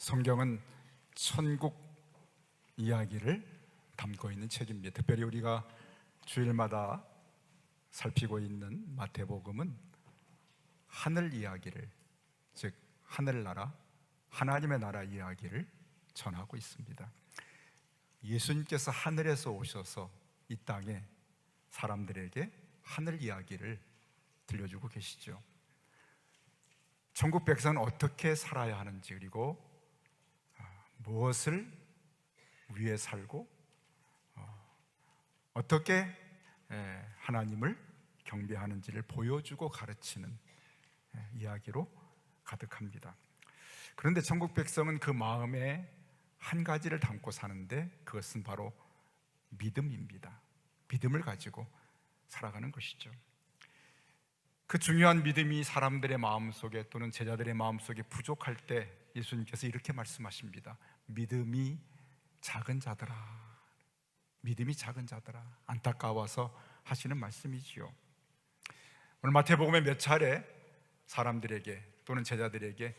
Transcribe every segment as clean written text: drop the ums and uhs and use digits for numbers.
성경은 천국 이야기를 담고 있는 책입니다. 특별히 우리가 주일마다 살피고 있는 마태복음은 하늘 이야기를, 즉 하늘나라, 하나님의 나라 이야기를 전하고 있습니다. 예수님께서 하늘에서 오셔서 이 땅에 사람들에게 하늘 이야기를 들려주고 계시죠. 천국 백성은 어떻게 살아야 하는지, 그리고 무엇을 위해 살고 어떻게 하나님을 경배하는지를 보여주고 가르치는 이야기로 가득합니다. 그런데 천국 백성은 그 마음에 한 가지를 담고 사는데, 그것은 바로 믿음입니다. 믿음을 가지고 살아가는 것이죠. 그 중요한 믿음이 사람들의 마음속에 또는 제자들의 마음속에 부족할 때 예수님께서 이렇게 말씀하십니다. 믿음이 작은 자들아, 믿음이 작은 자들아. 안타까워서 하시는 말씀이지요. 오늘 마태복음에 몇 차례 사람들에게 또는 제자들에게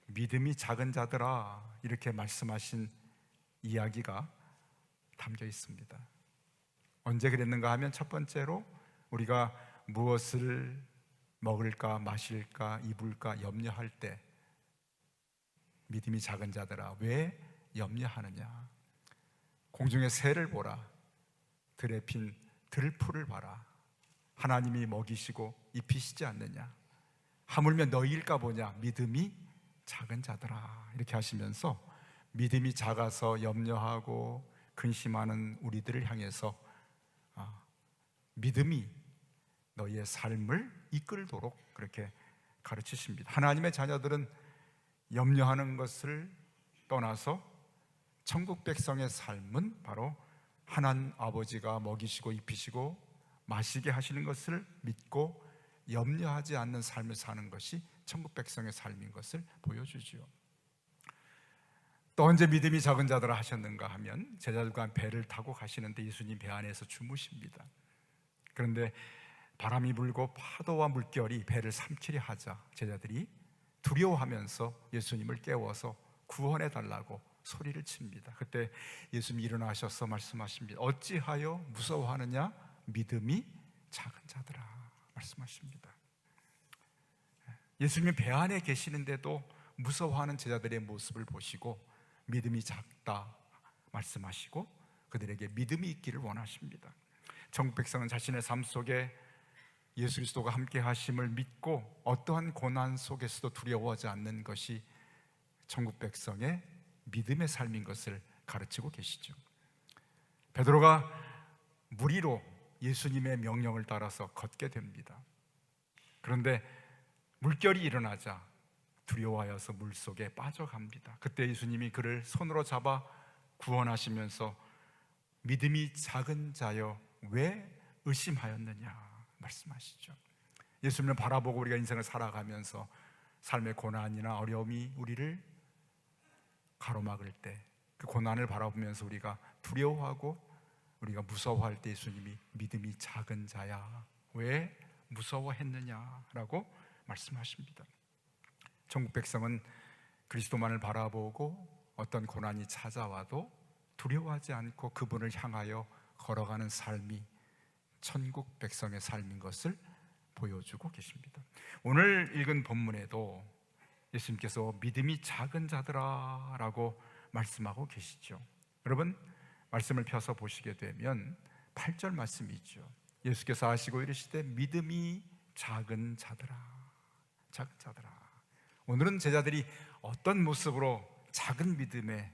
믿음이 작은 자들아 이렇게 말씀하신 이야기가 담겨 있습니다. 언제 그랬는가 하면, 첫 번째로 우리가 무엇을 먹을까 마실까 입을까 염려할 때 믿음이 작은 자들아 왜 염려하느냐, 공중의 새를 보라, 들에 핀 들풀을 봐라, 하나님이 먹이시고 입히시지 않느냐, 하물며 너희일까 보냐, 믿음이 작은 자들아 이렇게 하시면서 믿음이 작아서 염려하고 근심하는 우리들을 향해서 믿음이 너희의 삶을 이끌도록 그렇게 가르치십니다. 하나님의 자녀들은 염려하는 것을 떠나서 천국 백성의 삶은 바로 하나님 아버지가 먹이시고 입히시고 마시게 하시는 것을 믿고 염려하지 않는 삶을 사는 것이 천국 백성의 삶인 것을 보여주지요. 또 언제 믿음이 작은 자들아 하셨는가 하면, 제자들과 배를 타고 가시는데 예수님 배 안에서 주무십니다. 그런데 바람이 불고 파도와 물결이 배를 삼키려 하자 제자들이 두려워하면서 예수님을 깨워서 구원해 달라고 소리를 칩니다. 그때 예수님이 일어나셔서 말씀하십니다. 어찌하여 무서워하느냐, 믿음이 작은 자들아 말씀하십니다. 예수님이 배 안에 계시는데도 무서워하는 제자들의 모습을 보시고 믿음이 작다 말씀하시고 그들에게 믿음이 있기를 원하십니다. 천국 백성은 자신의 삶 속에 예수 그리스도가 함께 하심을 믿고 어떠한 고난 속에서도 두려워하지 않는 것이 천국 백성의 믿음의 삶인 것을 가르치고 계시죠. 베드로가 물 위로 예수님의 명령을 따라서 걷게 됩니다. 그런데 물결이 일어나자 두려워하여서 물속에 빠져갑니다. 그때 예수님이 그를 손으로 잡아 구원하시면서 믿음이 작은 자여 왜 의심하였느냐 말씀하시죠. 예수님을 바라보고 우리가 인생을 살아가면서 삶의 고난이나 어려움이 우리를 가로막을 때, 그 고난을 바라보면서 우리가 두려워하고 우리가 무서워할 때 예수님이 믿음이 작은 자야 왜 무서워했느냐라고 말씀하십니다. 천국 백성은 그리스도만을 바라보고 어떤 고난이 찾아와도 두려워하지 않고 그분을 향하여 걸어가는 삶이 천국 백성의 삶인 것을 보여주고 계십니다. 오늘 읽은 본문에도 예수님께서 믿음이 작은 자들아 라고 말씀하고 계시죠. 여러분, 말씀을 펴서 보시게 되면 8절 말씀이 있죠. 예수께서 하시고 이르시되 믿음이 작은 자들아, 작은 자들아. 오늘은 제자들이 어떤 모습으로 작은 믿음의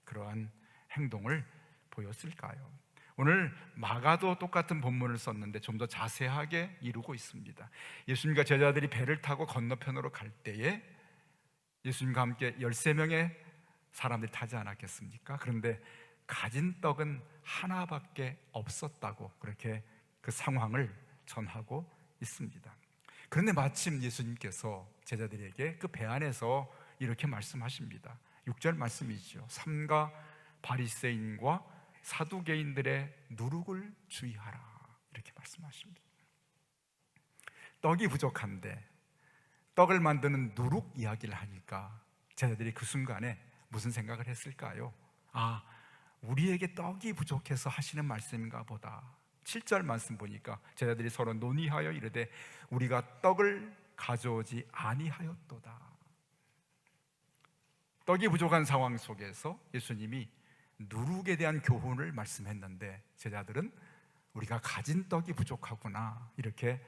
그러한 행동을 보였을까요? 오늘 마가도 똑같은 본문을 썼는데 좀 더 자세하게 이루고 있습니다. 예수님과 제자들이 배를 타고 건너편으로 갈 때에 예수님과 함께 13명의 사람들이 타지 않았겠습니까? 그런데 가진 떡은 하나밖에 없었다고 그렇게 그 상황을 전하고 있습니다. 그런데 마침 예수님께서 제자들에게 그 배 안에서 이렇게 말씀하십니다. 6절 말씀이죠. 삼가 바리새인과 사두개인들의 누룩을 주의하라 이렇게 말씀하십니다. 떡이 부족한데 떡을 만드는 누룩 이야기를 하니까 제자들이 그 순간에 무슨 생각을 했을까요? 아, 우리에게 떡이 부족해서 하시는 말씀인가 보다. 7절 말씀 보니까 제자들이 서로 논의하여 이르되 우리가 떡을 가져오지 아니하였도다. 떡이 부족한 상황 속에서 예수님이 누룩에 대한 교훈을 말씀했는데 제자들은 우리가 가진 떡이 부족하구나 이렇게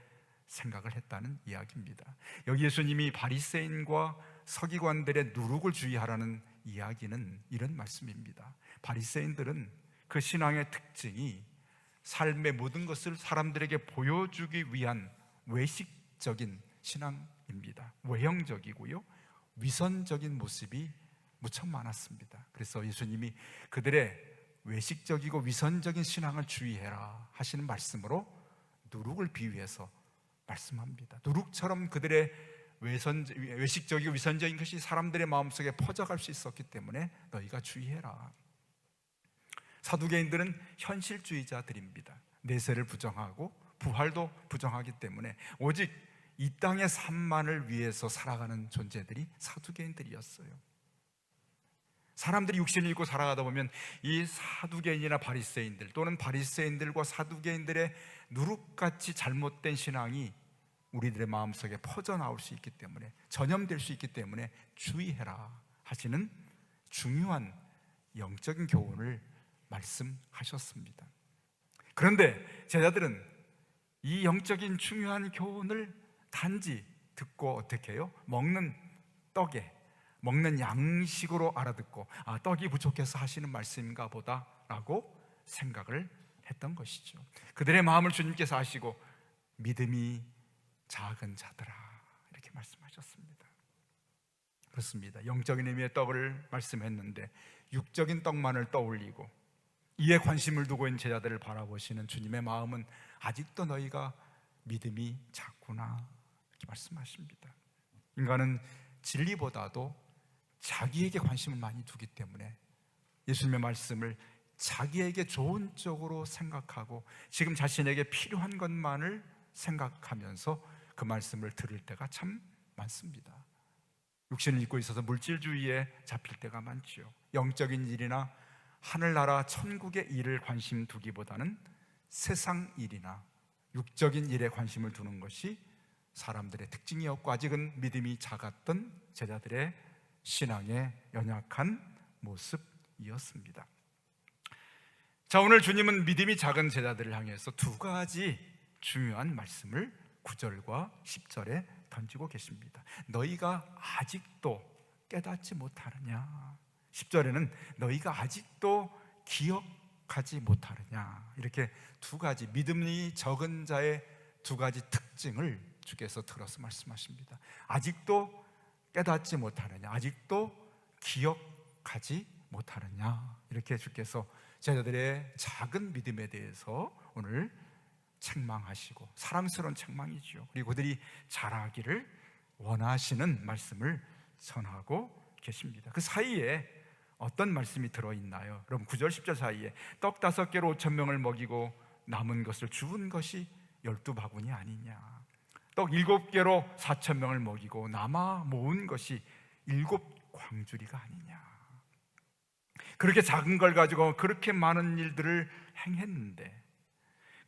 생각을 했다는 이야기입니다. 여기 예수님이 바리새인과 서기관들의 누룩을 주의하라는 이야기는 이런 말씀입니다. 바리새인들은 그 신앙의 특징이 삶의 모든 것을 사람들에게 보여주기 위한 외식적인 신앙입니다. 외형적이고요, 위선적인 모습이 무척 많았습니다. 그래서 예수님이 그들의 외식적이고 위선적인 신앙을 주의해라 하시는 말씀으로 누룩을 비유해서 말씀합니다. 누룩처럼 그들의 외식적이고 위선적인 것이 사람들의 마음속에 퍼져갈 수 있었기 때문에 너희가 주의해라. 사두개인들은 현실주의자들입니다. 내세를 부정하고 부활도 부정하기 때문에 오직 이 땅의 삶만을 위해서 살아가는 존재들이 사두개인들이었어요. 사람들이 육신을 입고 살아가다 보면 이 사두개인이나 바리새인들 또는 바리새인들과 사두개인들의 누룩같이 잘못된 신앙이 우리들의 마음속에 퍼져나올 수 있기 때문에, 전염될 수 있기 때문에 주의해라 하시는 중요한 영적인 교훈을 말씀하셨습니다. 그런데 제자들은 이 영적인 중요한 교훈을 단지 듣고 어떻게 해요? 먹는 떡에, 먹는 양식으로 알아듣고 떡이 부족해서 하시는 말씀인가 보다 라고 생각을 했던 것이죠. 그들의 마음을 주님께서 아시고 믿음이 작은 자들아 이렇게 말씀하셨습니다. 그렇습니다. 영적인 의미의 떡을 말씀했는데 육적인 떡만을 떠올리고 이에 관심을 두고 있는 제자들을 바라보시는 주님의 마음은 아직도 너희가 믿음이 작구나 이렇게 말씀하십니다. 인간은 진리보다도 자기에게 관심을 많이 두기 때문에 예수님의 말씀을 자기에게 좋은 쪽으로 생각하고 지금 자신에게 필요한 것만을 생각하면서 그 말씀을 들을 때가 참 많습니다. 육신을 입고 있어서 물질주의에 잡힐 때가 많죠. 영적인 일이나 하늘나라 천국의 일을 관심 두기보다는 세상 일이나 육적인 일에 관심을 두는 것이 사람들의 특징이었고 아직은 믿음이 작았던 제자들의 신앙의 연약한 모습이었습니다. 자, 오늘 주님은 믿음이 작은 제자들을 향해서 두 가지 중요한 말씀을 9절과 10절에 던지고 계십니다. 너희가 아직도 깨닫지 못하느냐, 10절에는 너희가 아직도 기억하지 못하느냐, 이렇게 두 가지 믿음이 적은 자의 두 가지 특징을 주께서 들어서 말씀하십니다. 아직도 깨닫지 못하느냐, 아직도 기억하지 못하느냐, 이렇게 주께서 제자들의 작은 믿음에 대해서 오늘 책망하시고, 사랑스러운 책망이죠. 그리고 그들이 자라기를 원하시는 말씀을 전하고 계십니다. 그 사이에 어떤 말씀이 들어있나요? 여러분 9절 10절 사이에 떡 5개로 5,000명을 먹이고 남은 것을 주운 것이 12바구니 아니냐, 떡 7개로 4,000명을 먹이고 남아 모은 것이 7광주리가 아니냐. 그렇게 작은 걸 가지고 그렇게 많은 일들을 행했는데,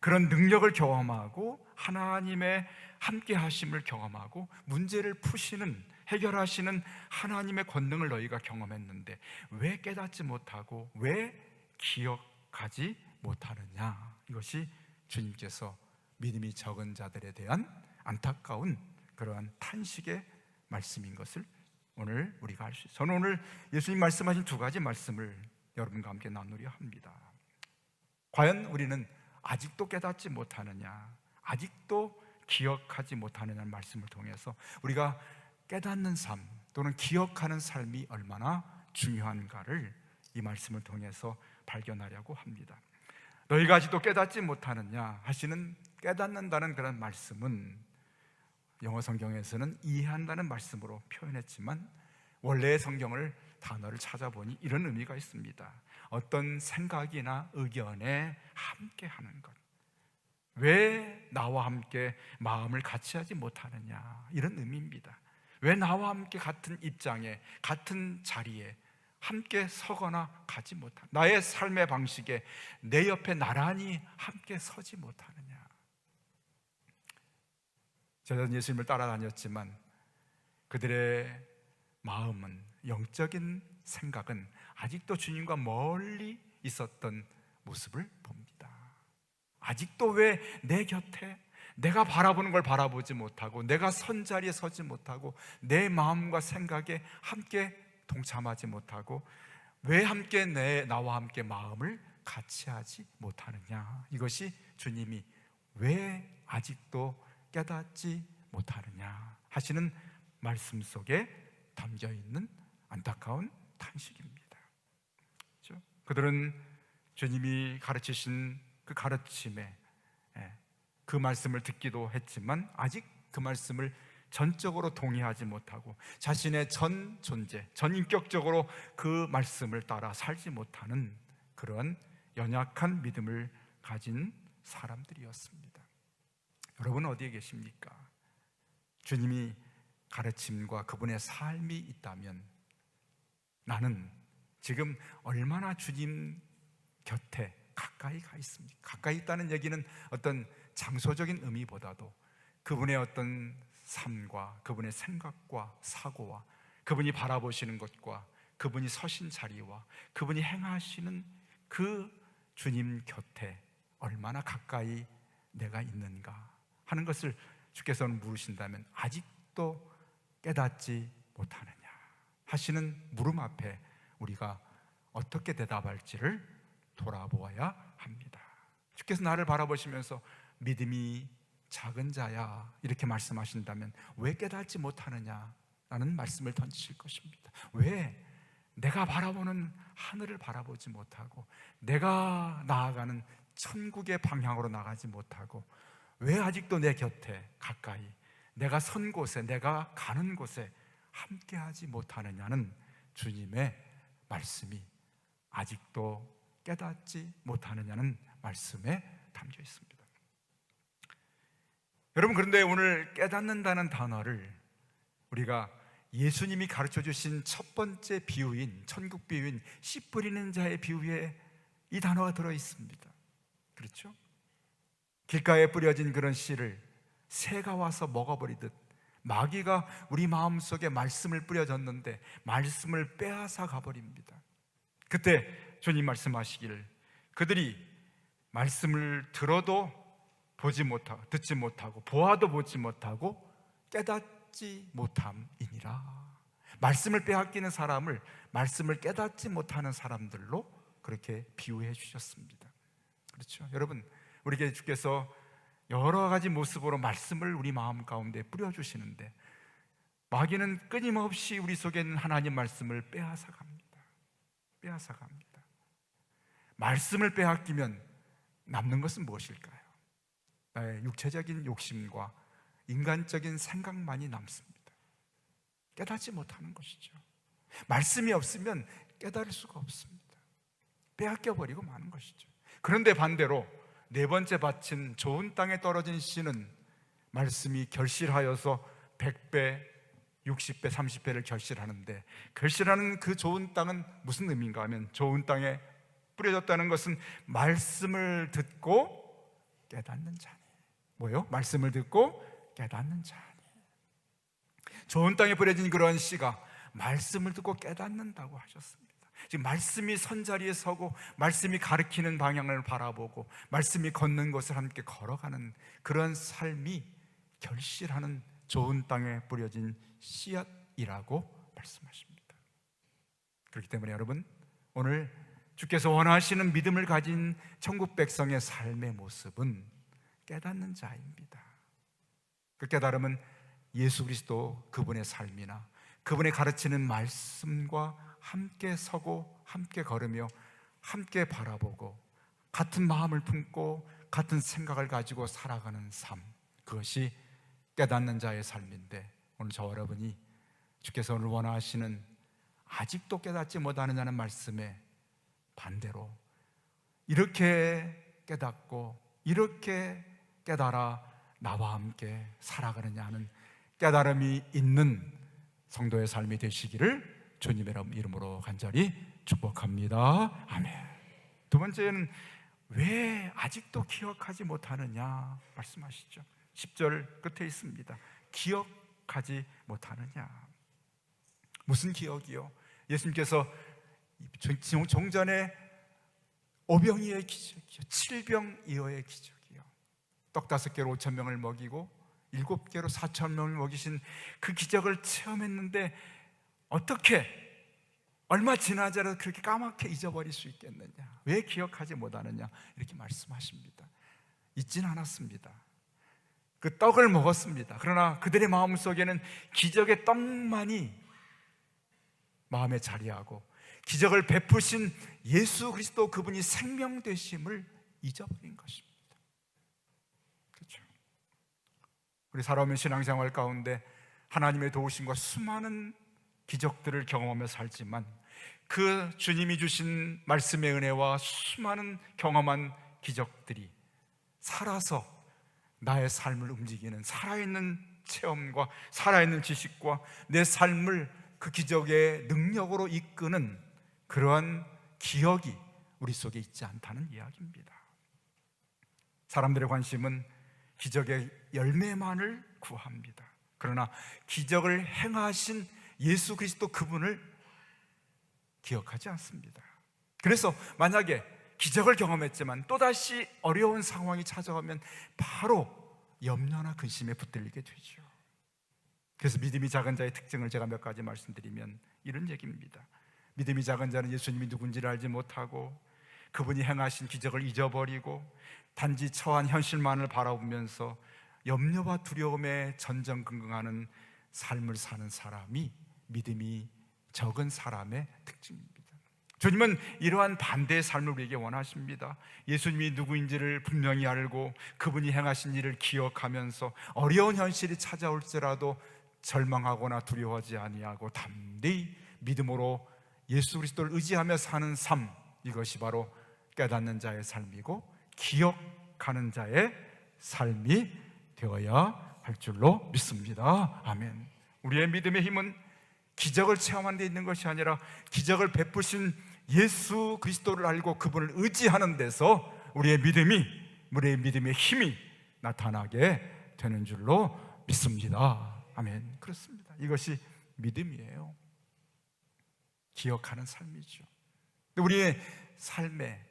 그런 능력을 경험하고 하나님의 함께 하심을 경험하고 문제를 푸시는, 해결하시는 하나님의 권능을 너희가 경험했는데 왜 깨닫지 못하고 왜 기억하지 못하느냐. 이것이 주님께서 믿음이 적은 자들에 대한 안타까운 그러한 탄식의 말씀인 것을 오늘 우리가 알 수 있어요. 저는 오늘 예수님 말씀하신 두 가지 말씀을 여러분과 함께 나누려 합니다. 과연 우리는 아직도 깨닫지 못하느냐, 아직도 기억하지 못하느냐는 말씀을 통해서 우리가 깨닫는 삶 또는 기억하는 삶이 얼마나 중요한가를 이 말씀을 통해서 발견하려고 합니다. 너희가 아직도 깨닫지 못하느냐 하시는 깨닫는다는 그런 말씀은 영어 성경에서는 이해한다는 말씀으로 표현했지만 원래의 성경을 단어를 찾아보니 이런 의미가 있습니다. 어떤 생각이나 의견에 함께하는 것. 왜 나와 함께 마음을 같이 하지 못하느냐, 이런 의미입니다. 왜 나와 함께 같은 입장에, 같은 자리에 함께 서거나 가지 못하는, 나의 삶의 방식에 내 옆에 나란히 함께 서지 못하느냐. 저는 예수님을 따라다녔지만 그들의 마음은, 영적인 생각은 아직도 주님과 멀리 있었던 모습을 봅니다. 아직도 왜 내 곁에 내가 바라보는 걸 바라보지 못하고, 내가 선 자리에 서지 못하고, 내 마음과 생각에 함께 동참하지 못하고, 왜 함께 나와 함께 마음을 같이 하지 못하느냐. 이것이 주님이 왜 아직도 깨닫지 못하느냐 하시는 말씀 속에 담겨 있는 안타까운 탄식입니다. 그렇죠? 그들은 주님이 가르치신 그 가르침에, 그 말씀을 듣기도 했지만 아직 그 말씀을 전적으로 동의하지 못하고 자신의 전 존재, 전 인격적으로 그 말씀을 따라 살지 못하는 그런 연약한 믿음을 가진 사람들이었습니다. 여러분 어디에 계십니까? 주님이 가르침과 그분의 삶이 있다면 나는 지금 얼마나 주님 곁에 가까이 가 있습니까? 가까이 있다는 얘기는 어떤 장소적인 의미보다도 그분의 어떤 삶과 그분의 생각과 사고와 그분이 바라보시는 것과 그분이 서신 자리와 그분이 행하시는 그 주님 곁에 얼마나 가까이 내가 있는가 하는 것을 주께서는 물으신다면 아직도 깨닫지 못하느냐 하시는 물음 앞에 우리가 어떻게 대답할지를 돌아보아야 합니다. 주께서 나를 바라보시면서 믿음이 작은 자야 이렇게 말씀하신다면 왜 깨닫지 못하느냐라는 말씀을 던지실 것입니다. 왜 내가 바라보는 하늘을 바라보지 못하고 내가 나아가는 천국의 방향으로 나가지 못하고 왜 아직도 내 곁에 가까이 내가 선 곳에 내가 가는 곳에 함께하지 못하느냐는 주님의 말씀이 아직도 깨닫지 못하느냐는 말씀에 담겨 있습니다. 여러분, 그런데 오늘 깨닫는다는 단어를 우리가 예수님이 가르쳐 주신 첫 번째 비유인 천국 비유인 씨 뿌리는 자의 비유에 이 단어가 들어 있습니다. 그렇죠? 길가에 뿌려진 그런 씨를 새가 와서 먹어버리듯 마귀가 우리 마음속에 말씀을 뿌려줬는데 말씀을 빼앗아 가버립니다. 그때 주님 말씀하시기를 그들이 말씀을 들어도 보지 못하고 듣지 못하고 보아도 보지 못하고 깨닫지 못함이니라. 말씀을 빼앗기는 사람을 말씀을 깨닫지 못하는 사람들로 그렇게 비유해 주셨습니다. 그렇죠? 여러분, 우리에게 주께서 여러 가지 모습으로 말씀을 우리 마음 가운데 뿌려주시는데 마귀는 끊임없이 우리 속에 있는 하나님 말씀을 빼앗아 갑니다. 빼앗아 갑니다. 말씀을 빼앗기면 남는 것은 무엇일까요? 나의 육체적인 욕심과 인간적인 생각만이 남습니다. 깨닫지 못하는 것이죠. 말씀이 없으면 깨달을 수가 없습니다. 빼앗겨버리고 마는 것이죠. 그런데 반대로 네 번째 밭인 좋은 땅에 떨어진 씨는 말씀이 결실하여서 100배, 60배, 30배를 결실하는데 결실하는 그 좋은 땅은 무슨 의미인가 하면 좋은 땅에 뿌려졌다는 것은 말씀을 듣고 깨닫는 자니. 뭐요? 말씀을 듣고 깨닫는 자니. 좋은 땅에 뿌려진 그런 씨가 말씀을 듣고 깨닫는다고 하셨습니다. 지금 말씀이 선자리에 서고 말씀이 가리키는 방향을 바라보고 말씀이 걷는 곳을 함께 걸어가는 그런 삶이 결실하는 좋은 땅에 뿌려진 씨앗이라고 말씀하십니다. 그렇기 때문에 여러분, 오늘 주께서 원하시는 믿음을 가진 천국 백성의 삶의 모습은 깨닫는 자입니다. 그 깨달음은 예수 그리스도 그분의 삶이나 그분의 가르치는 말씀과 함께 서고 함께 걸으며 함께 바라보고 같은 마음을 품고 같은 생각을 가지고 살아가는 삶, 그것이 깨닫는 자의 삶인데 오늘 저와 여러분이 주께서 오늘 원하시는 아직도 깨닫지 못하느냐는 말씀에 반대로 이렇게 깨닫고 이렇게 깨달아 나와 함께 살아가느냐 하는 깨달음이 있는 성도의 삶이 되시기를 주님의 이름으로 간절히 축복합니다. 아멘. 두 번째는 왜 아직도 기억하지 못하느냐 말씀하시죠. 10절 끝에 있습니다. 기억하지 못하느냐. 무슨 기억이요? 예수님께서 종전에 오병이어의 기적이요, 7병이어의 기적이요, 떡 5개로 5,000명을 먹이고 7개로 4,000명을 먹이신 그 기적을 체험했는데 어떻게 얼마 지나지 않아서 그렇게 까맣게 잊어버릴 수 있겠느냐? 왜 기억하지 못하느냐? 이렇게 말씀하십니다. 잊진 않았습니다. 그 떡을 먹었습니다. 그러나 그들의 마음속에는 기적의 떡만이 마음에 자리하고 기적을 베푸신 예수 그리스도 그분이 생명 되심을 잊어버린 것입니다. 그렇죠? 우리 살아오면 신앙생활 가운데 하나님의 도우심과 수많은 기적들을 경험하며 살지만 그 주님이 주신 말씀의 은혜와 수많은 경험한 기적들이 살아서 나의 삶을 움직이는 살아있는 체험과 살아있는 지식과 내 삶을 그 기적의 능력으로 이끄는 그러한 기억이 우리 속에 있지 않다는 이야기입니다. 사람들의 관심은 기적의 열매만을 구합니다. 그러나 기적을 행하신 예수 그리스도 그분을 기억하지 않습니다. 그래서 만약에 기적을 경험했지만 또다시 어려운 상황이 찾아오면 바로 염려나 근심에 붙들리게 되죠. 그래서 믿음이 작은 자의 특징을 제가 몇 가지 말씀드리면 이런 얘기입니다. 믿음이 작은 자는 예수님이 누군지를 알지 못하고 그분이 행하신 기적을 잊어버리고 단지 처한 현실만을 바라보면서 염려와 두려움에 전전긍긍하는 삶을 사는 사람이 믿음이 적은 사람의 특징입니다. 주님은 이러한 반대의 삶을 우리에게 원하십니다. 예수님이 누구인지를 분명히 알고 그분이 행하신 일을 기억하면서 어려운 현실이 찾아올지라도 절망하거나 두려워하지 아니하고 담대히 믿음으로 예수 그리스도를 의지하며 사는 삶, 이것이 바로 깨닫는 자의 삶이고 기억하는 자의 삶이 되어야 할 줄로 믿습니다. 아멘. 우리의 믿음의 힘은 기적을 체험하는 데 있는 것이 아니라 기적을 베푸신 예수 그리스도를 알고 그분을 의지하는 데서 우리의 믿음의 힘이 나타나게 되는 줄로 믿습니다. 아멘. 그렇습니다. 이것이 믿음이에요. 기억하는 삶이죠. 우리의 삶에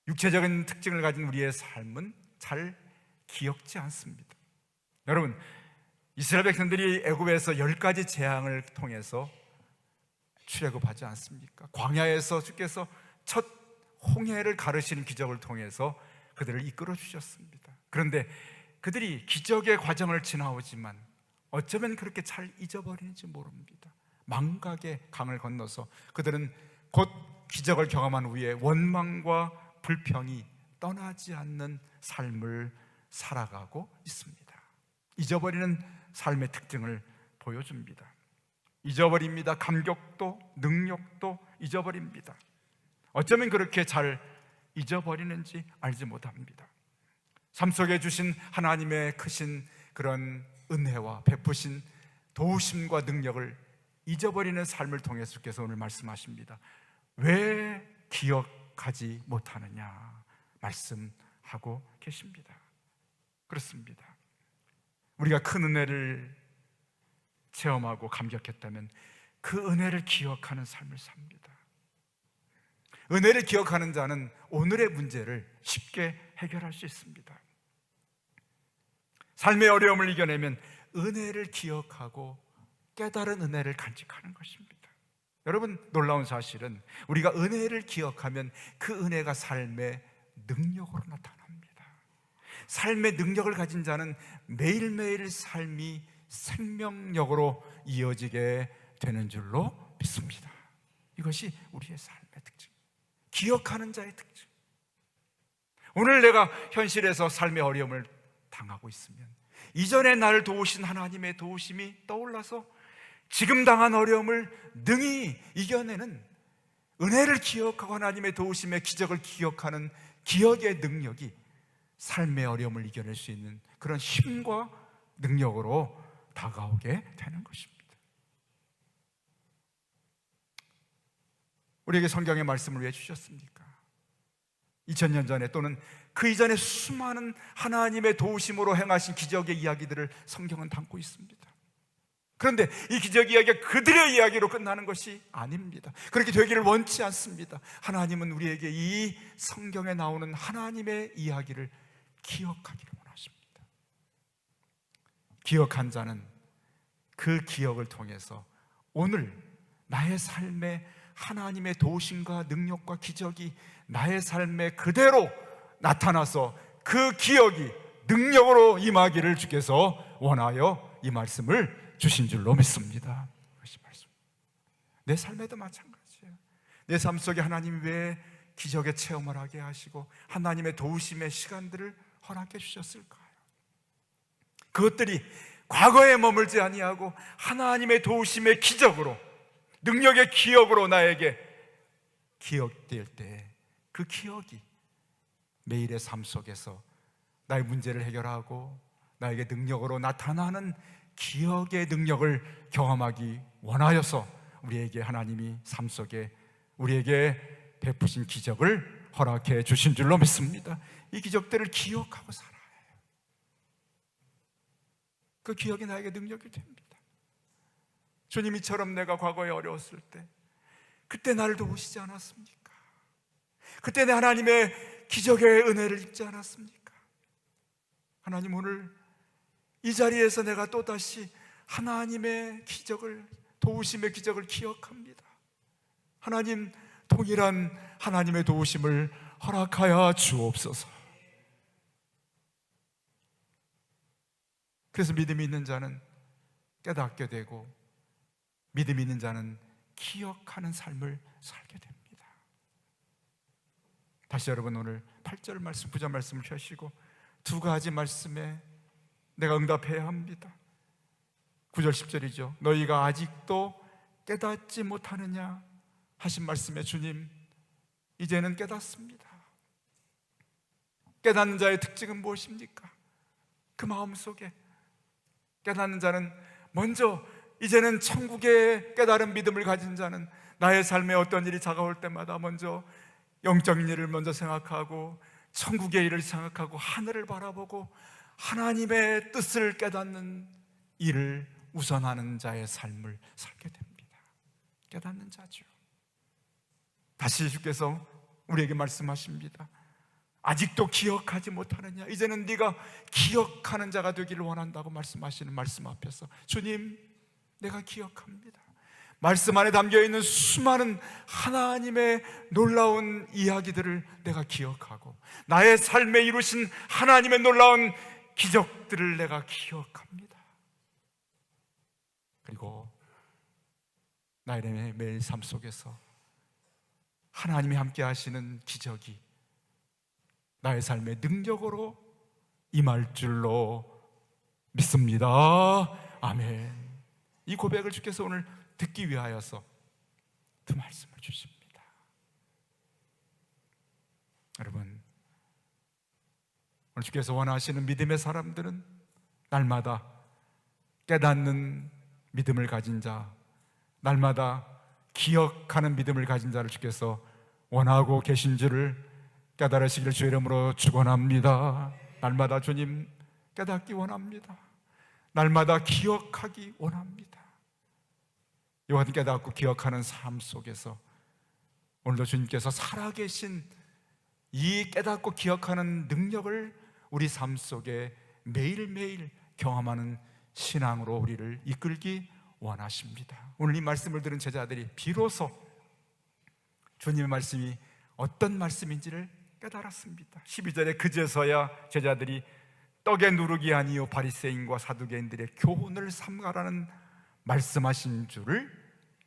육체적인 특징을 가진 우리의 삶은 잘 기억지 않습니다. 여러분, 이스라엘 백성들이 애굽에서 10가지 재앙을 통해서 출애굽하지 않습니까? 광야에서 주께서 첫 홍해를 가르시는 기적을 통해서 그들을 이끌어 주셨습니다. 그런데 그들이 기적의 과정을 지나오지만 어쩌면 그렇게 잘 잊어버리는지 모릅니다. 망각의 강을 건너서 그들은 곧 기적을 경험한 후에 원망과 불평이 떠나지 않는 삶을 살아가고 있습니다. 잊어버리는 삶의 특징을 보여줍니다. 잊어버립니다. 감격도 능력도 잊어버립니다. 어쩌면 그렇게 잘 잊어버리는지 알지 못합니다. 삶 속에 주신 하나님의 크신 그런 은혜와 베푸신 도우심과 능력을 잊어버리는 삶을 통해서 주께서 오늘 말씀하십니다. 왜 기억하지 못하느냐 말씀하고 계십니다. 그렇습니다. 우리가 큰 은혜를 체험하고 감격했다면 그 은혜를 기억하는 삶을 삽니다. 은혜를 기억하는 자는 오늘의 문제를 쉽게 해결할 수 있습니다. 삶의 어려움을 이겨내면 은혜를 기억하고 깨달은 은혜를 간직하는 것입니다. 여러분, 놀라운 사실은 우리가 은혜를 기억하면 그 은혜가 삶의 능력으로 나타납니다. 삶의 능력을 가진 자는 매일매일 삶이 생명력으로 이어지게 되는 줄로 믿습니다. 이것이 우리의 삶의 특징, 기억하는 자의 특징. 오늘 내가 현실에서 삶의 어려움을 당하고 있으면 이전에 나를 도우신 하나님의 도우심이 떠올라서 지금 당한 어려움을 능히 이겨내는 은혜를 기억하고 하나님의 도우심의 기적을 기억하는 기억의 능력이 삶의 어려움을 이겨낼 수 있는 그런 힘과 능력으로 다가오게 되는 것입니다. 우리에게 성경의 말씀을 왜 주셨습니까? 2000년 전에 또는 그 이전에 수많은 하나님의 도우심으로 행하신 기적의 이야기들을 성경은 담고 있습니다. 그런데 이 기적 이야기가 그들의 이야기로 끝나는 것이 아닙니다. 그렇게 되기를 원치 않습니다. 하나님은 우리에게 이 성경에 나오는 하나님의 이야기를 기억하기를 원하십니다. 기억한 자는 그 기억을 통해서 오늘 나의 삶에 하나님의 도우심과 능력과 기적이 나의 삶에 그대로 나타나서 그 기억이 능력으로 임하기를 주께서 원하여 이 말씀을 주신 줄로 믿습니다. 내 삶에도 마찬가지예요. 내 삶 속에 하나님이 왜 기적의 체험을 하게 하시고 하나님의 도우심의 시간들을 허락해 주셨을까요? 그것들이 과거에 머물지 아니하고 하나님의 도우심의 기적으로, 능력의 기억으로 나에게 기억될 때 그 기억이 매일의 삶 속에서 나의 문제를 해결하고 나에게 능력으로 나타나는 기억의 능력을 경험하기 원하여서 우리에게 하나님이 삶 속에 우리에게 베푸신 기적을 허락해 주신 줄로 믿습니다. 이 기적들을 기억하고 살아야 해요. 그 기억이 나에게 능력이 됩니다. 주님, 이처럼 내가 과거에 어려웠을 때 그때 나를 도우시지 않았습니까? 그때 내 하나님의 기적의 은혜를 잊지 않았습니까? 하나님, 오늘 이 자리에서 내가 또다시 하나님의 기적을, 도우심의 기적을 기억합니다. 하나님, 동일한 하나님의 도우심을 허락하여 주옵소서. 그래서 믿음이 있는 자는 깨닫게 되고 믿음이 있는 자는 기억하는 삶을 살게 됩니다. 다시 여러분, 오늘 8절 말씀, 9절 말씀을 펴시고 두 가지 말씀에 내가 응답해야 합니다. 9절 10절이죠. 너희가 아직도 깨닫지 못하느냐 하신 말씀에 주님, 이제는 깨닫습니다. 깨닫는 자의 특징은 무엇입니까? 그 마음속에 깨닫는 자는 먼저, 이제는 천국의 깨달은 믿음을 가진 자는 나의 삶에 어떤 일이 다가올 때마다 먼저 영적인 일을 먼저 생각하고 천국의 일을 생각하고 하늘을 바라보고 하나님의 뜻을 깨닫는 일을 우선하는 자의 삶을 살게 됩니다. 깨닫는 자죠. 다시 주께서 우리에게 말씀하십니다. 아직도 기억하지 못하느냐? 이제는 네가 기억하는 자가 되기를 원한다고 말씀하시는 말씀 앞에서 주님, 내가 기억합니다. 말씀 안에 담겨있는 수많은 하나님의 놀라운 이야기들을 내가 기억하고 나의 삶에 이루신 하나님의 놀라운 기적들을 내가 기억합니다. 그리고 나의 매일 삶 속에서 하나님이 함께 하시는 기적이 나의 삶의 능력으로 임할 줄로 믿습니다. 아멘. 이 고백을 주께서 오늘 듣기 위하여서 그 말씀을 주십니다. 여러분, 오늘 주께서 원하시는 믿음의 사람들은 날마다 깨닫는 믿음을 가진 자, 날마다 기억하는 믿음을 가진 자를 주께서 원하고 계신 줄을 깨달으시기를 주의 이름으로 축원합니다. 날마다 주님 깨닫기 원합니다. 날마다 기억하기 원합니다. 이와 같은 깨닫고 기억하는 삶 속에서 오늘도 주님께서 살아계신 이 깨닫고 기억하는 능력을 우리 삶 속에 매일매일 경험하는 신앙으로 우리를 이끌기 원하십니다. 오늘 이 말씀을 들은 제자들이 비로소 주님의 말씀이 어떤 말씀인지를 깨달았습니다. 12절에 그제서야 제자들이 떡의 누룩이 아니요 바리새인과 사두개인들의 교훈을 삼가라는 말씀하신 줄을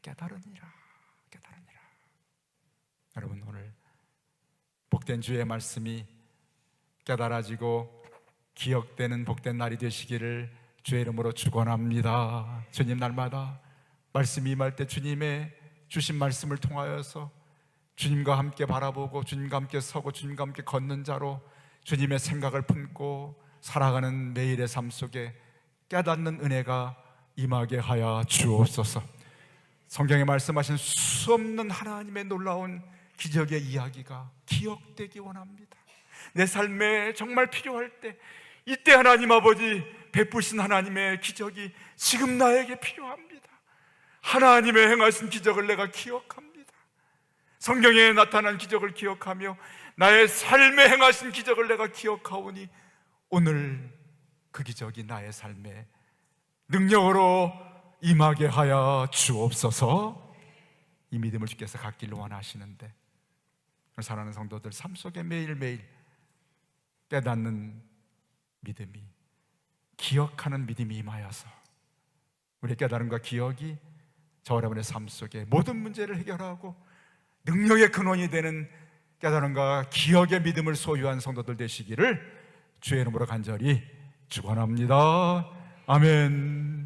깨달으니라. 여러분, 오늘 복된 주의 말씀이 깨달아지고 기억되는 복된 날이 되시기를 주의 이름으로 축원합니다. 주님, 날마다 말씀이 임할 때 주님의 주신 말씀을 통하여서 주님과 함께 바라보고 주님과 함께 서고 주님과 함께 걷는 자로 주님의 생각을 품고 살아가는 매일의 삶 속에 깨닫는 은혜가 임하게 하여 주옵소서. 성경에 말씀하신 수없는 하나님의 놀라운 기적의 이야기가 기억되기 원합니다. 내 삶에 정말 필요할 때, 이때 하나님 아버지 베푸신 하나님의 기적이 지금 나에게 필요합니다. 하나님의 행하신 기적을 내가 기억합니다. 성경에 나타난 기적을 기억하며 나의 삶에 행하신 기적을 내가 기억하오니 오늘 그 기적이 나의 삶에 능력으로 임하게 하여 주옵소서. 이 믿음을 주께서 갖기를 원하시는데, 사랑하는 성도들, 삶 속에 매일매일 깨닫는 믿음이, 기억하는 믿음이 임하여서 우리의 깨달음과 기억이 저 여러분의 삶 속에 모든 문제를 해결하고 능력의 근원이 되는 깨달음과 기억의 믿음을 소유한 성도들 되시기를 주의 이름으로 간절히 축원합니다. 아멘.